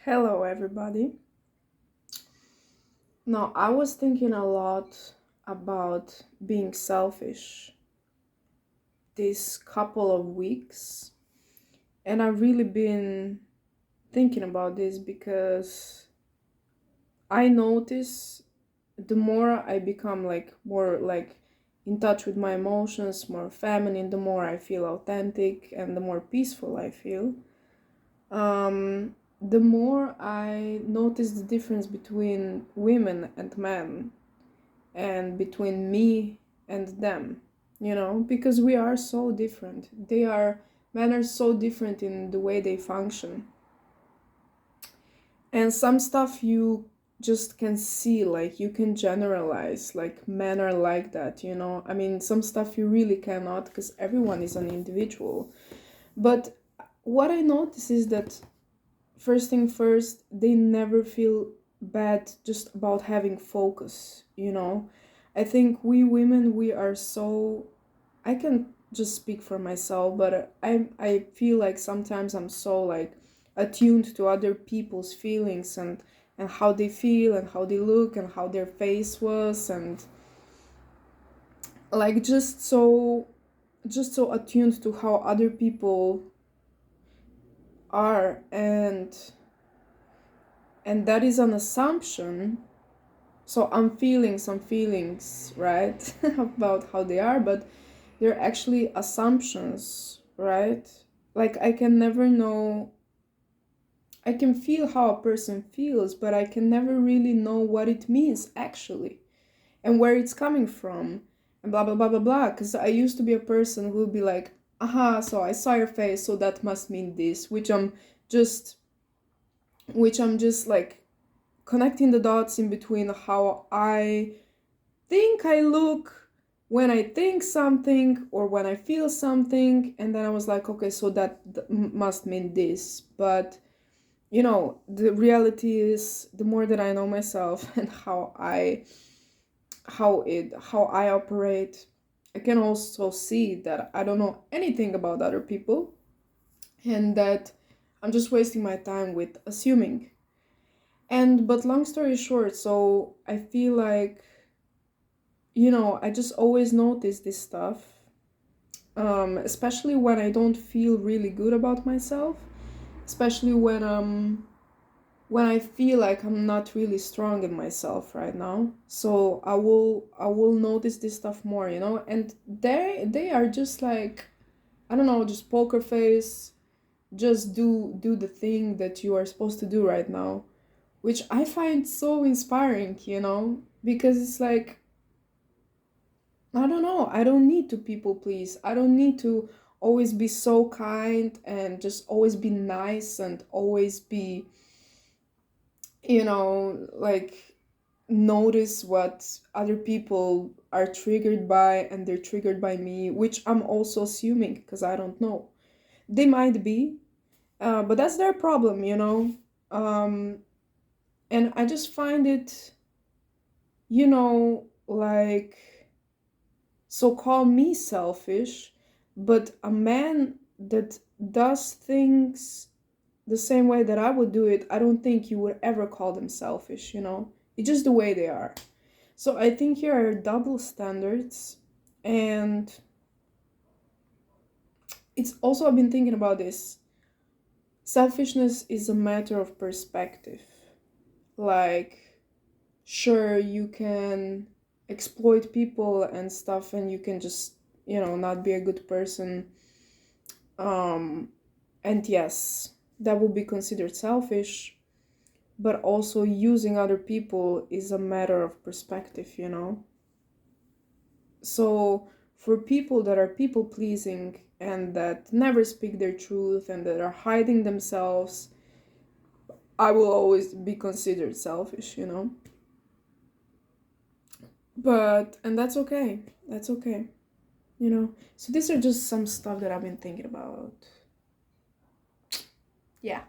Hello, everybody. Now, I was thinking a lot about being selfish this couple of weeks, and I've really been thinking about this because I notice the more I become more in touch with my emotions, more feminine, the more I feel authentic and the more peaceful I feel. The more I notice the difference between women and men and between me and them, because we are so different. Men are so different in the way they function. And some stuff you just can see, like you can generalize, like men are like that. I mean, some stuff you really cannot because everyone is an individual. But what I notice is that first thing first, they never feel bad just about having focus. I think we women, we are so, I can just speak for myself, but I feel like sometimes I'm so like attuned to other people's feelings and how they feel and how they look and how their face was, and like just so attuned to how other people are, and that is an assumption. So I'm feeling some feelings, right, about how they are, but they're actually assumptions, right? Like I can never know, I can feel how a person feels, but I can never really know what it means actually and where it's coming from and blah blah blah blah blah. Because I used to be a person who would be like, aha, so I saw your face, so that must mean this, just which I'm just like connecting the dots in between how I think I look when I think something or when I feel something, and then I was like, okay, so that must mean this. But the reality is, the more that I know myself and how I operate, I can also see that I don't know anything about other people, and that I'm just wasting my time with assuming. And but long story short, so I feel like I just always notice this stuff, especially when I don't feel really good about myself, especially when I feel like I'm not really strong in myself right now. So I will notice this stuff more, and they are just like, I don't know, just poker face, just do the thing that you are supposed to do right now, which I find so inspiring, because it's like, I don't know. I don't need to people please. I don't need to always be so kind and just always be nice and always be, like notice what other people are triggered by, and they're triggered by me, which I'm also assuming because I don't know. They might be, but that's their problem. Um, and I just find it, like, so call me selfish, but a man that does things the same way that I would do it, I don't think you would ever call them selfish. It's just the way they are. So I think here are double standards, and it's also, I've been thinking about this. Selfishness is a matter of perspective. Like, sure, you can exploit people and stuff, and you can just, not be a good person. And yes, that would be considered selfish, but also using other people is a matter of perspective. So for people that are people pleasing and that never speak their truth and that are hiding themselves, I will always be considered selfish. And that's okay. That's okay. So these are just some stuff that I've been thinking about. Yeah.